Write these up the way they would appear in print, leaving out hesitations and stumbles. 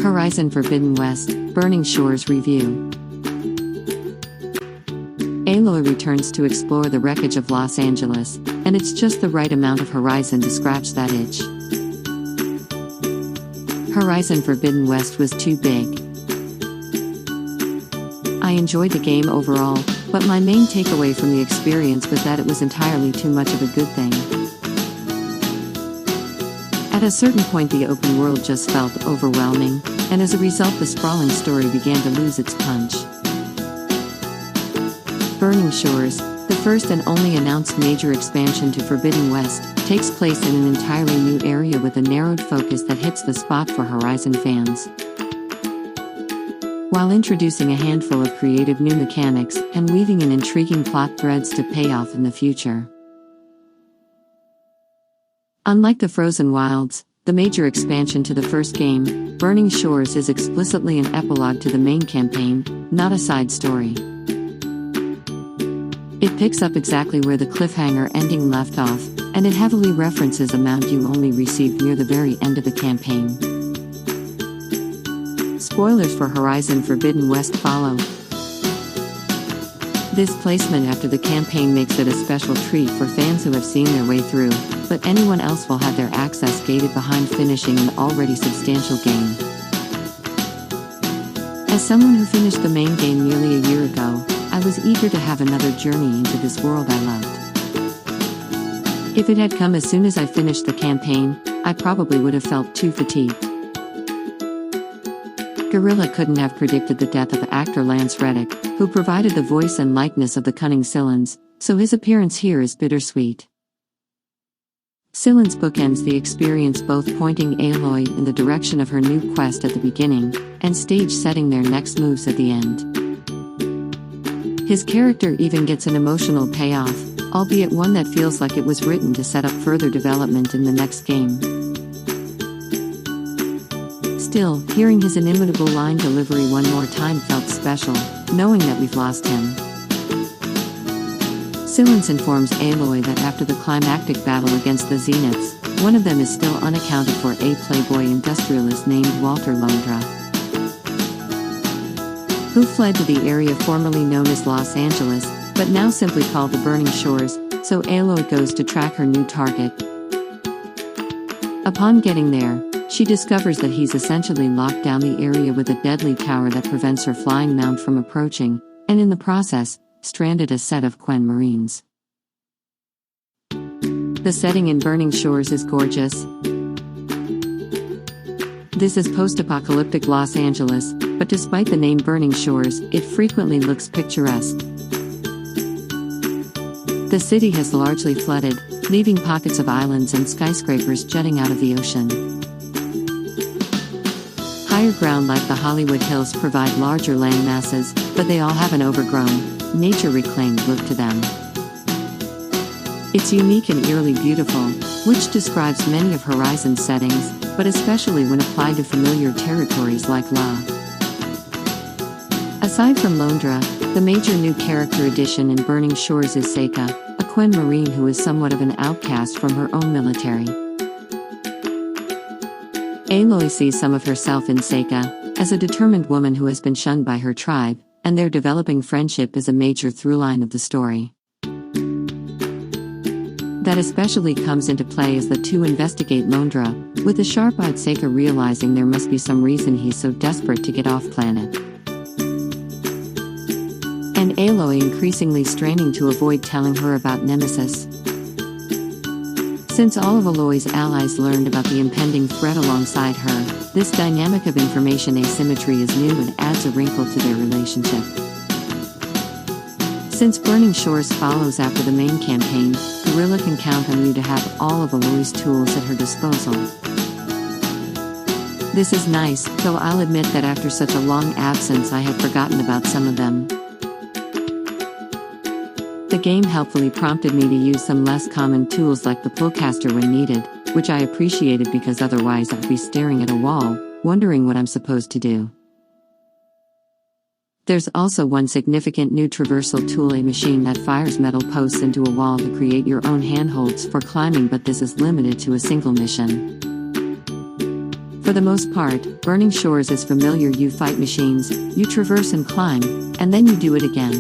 Horizon Forbidden West, Burning Shores Review. Aloy returns to explore the wreckage of Los Angeles, and it's just the right amount of Horizon to scratch that itch. Horizon Forbidden West was too big. I enjoyed the game overall, but my main takeaway from the experience was that it was entirely too much of a good thing. At a certain point the open world just felt overwhelming, and as a result the sprawling story began to lose its punch. Burning Shores, the first and only announced major expansion to Forbidden West, takes place in an entirely new area with a narrowed focus that hits the spot for Horizon fans. While introducing a handful of creative new mechanics and weaving in intriguing plot threads to pay off in the future. Unlike the Frozen Wilds, the major expansion to the first game, Burning Shores is explicitly an epilogue to the main campaign, not a side story. It picks up exactly where the cliffhanger ending left off, and it heavily references a mount you only received near the very end of the campaign. Spoilers for Horizon Forbidden West follow. This placement after the campaign makes it a special treat for fans who have seen their way through, but anyone else will have their access gated behind finishing an already substantial game. As someone who finished the main game nearly a year ago, I was eager to have another journey into this world I loved. If it had come as soon as I finished the campaign, I probably would have felt too fatigued. Guerrilla couldn't have predicted the death of actor Lance Reddick, who provided the voice and likeness of the cunning Sillins, so his appearance here is bittersweet. Sillins bookends the experience, both pointing Aloy in the direction of her new quest at the beginning, and stage-setting their next moves at the end. His character even gets an emotional payoff, albeit one that feels like it was written to set up further development in the next game. Still, hearing his inimitable line delivery one more time felt special, knowing that we've lost him. Sillins informs Aloy that after the climactic battle against the Zeniths, one of them is still unaccounted for, a playboy industrialist named Walter Londra, who fled to the area formerly known as Los Angeles, but now simply called the Burning Shores, so Aloy goes to track her new target. Upon getting there, she discovers that he's essentially locked down the area with a deadly tower that prevents her flying mount from approaching, and in the process, stranded a set of Quen Marines. The setting in Burning Shores is gorgeous. This is post-apocalyptic Los Angeles, but despite the name Burning Shores, it frequently looks picturesque. The city has largely flooded, leaving pockets of islands and skyscrapers jutting out of the ocean. Higher ground like the Hollywood Hills provide larger land masses, but they all have an overgrown, nature-reclaimed look to them. It's unique and eerily beautiful, which describes many of Horizon's settings, but especially when applied to familiar territories like La. Aside from Londra, the major new character addition in Burning Shores is Seika, a Quen Marine who is somewhat of an outcast from her own military. Aloy sees some of herself in Seika, as a determined woman who has been shunned by her tribe, and their developing friendship is a major through-line of the story. That especially comes into play as the two investigate Londra, with the sharp-eyed Seika realizing there must be some reason he's so desperate to get off-planet. And Aloy increasingly straining to avoid telling her about Nemesis. Since all of Aloy's allies learned about the impending threat alongside her, this dynamic of information asymmetry is new and adds a wrinkle to their relationship. Since Burning Shores follows after the main campaign, Guerrilla can count on you to have all of Aloy's tools at her disposal. This is nice, though I'll admit that after such a long absence I had forgotten about some of them. The game helpfully prompted me to use some less common tools like the pullcaster when needed, which I appreciated because otherwise I'd be staring at a wall, wondering what I'm supposed to do. There's also one significant new traversal tool, a machine that fires metal posts into a wall to create your own handholds for climbing, but this is limited to a single mission. For the most part, Burning Shores is familiar. You fight machines, you traverse and climb, and then you do it again.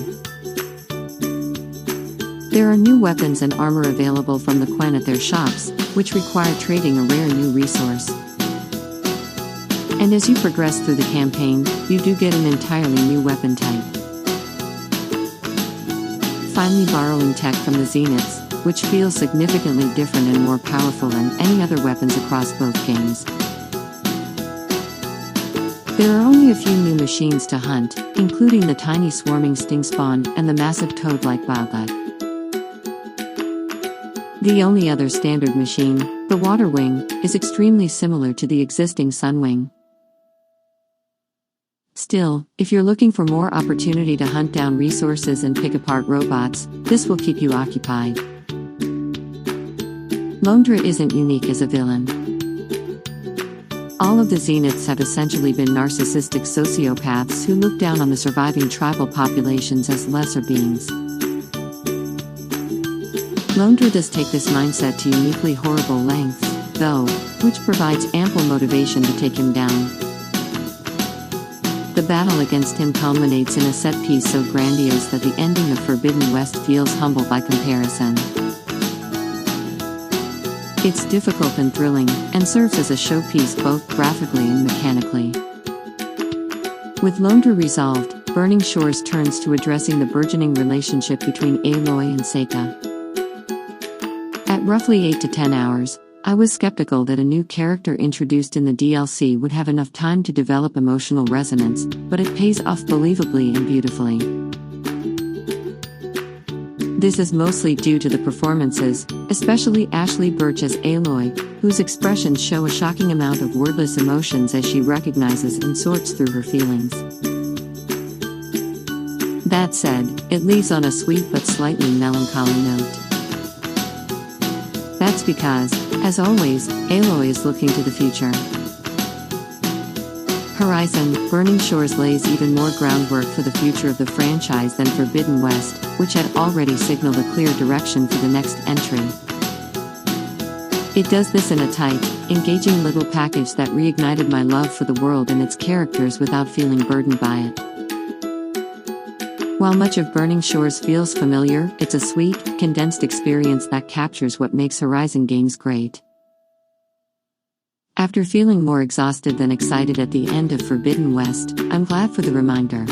There are new weapons and armor available from the Quen at their shops, which require trading a rare new resource. And as you progress through the campaign, you do get an entirely new weapon type. Finally, borrowing tech from the Zeniths, which feels significantly different and more powerful than any other weapons across both games. There are only a few new machines to hunt, including the tiny swarming sting spawn and the massive toad-like Bowgut. The only other standard machine, the Water Wing, is extremely similar to the existing Sunwing. Still, if you're looking for more opportunity to hunt down resources and pick apart robots, this will keep you occupied. Londra isn't unique as a villain. All of the Zeniths have essentially been narcissistic sociopaths who look down on the surviving tribal populations as lesser beings. Londra does take this mindset to uniquely horrible lengths, though, which provides ample motivation to take him down. The battle against him culminates in a set piece so grandiose that the ending of Forbidden West feels humble by comparison. It's difficult and thrilling, and serves as a showpiece both graphically and mechanically. With Londra resolved, Burning Shores turns to addressing the burgeoning relationship between Aloy and Seika. At roughly 8 to 10 hours, I was skeptical that a new character introduced in the DLC would have enough time to develop emotional resonance, but it pays off believably and beautifully. This is mostly due to the performances, especially Ashley Birch as Aloy, whose expressions show a shocking amount of wordless emotions as she recognizes and sorts through her feelings. That said, it leaves on a sweet but slightly melancholy note. That's because, as always, Aloy is looking to the future. Horizon, Burning Shores lays even more groundwork for the future of the franchise than Forbidden West, which had already signaled a clear direction for the next entry. It does this in a tight, engaging little package that reignited my love for the world and its characters without feeling burdened by it. While much of Burning Shores feels familiar, it's a sweet, condensed experience that captures what makes Horizon games great. After feeling more exhausted than excited at the end of Forbidden West, I'm glad for the reminder.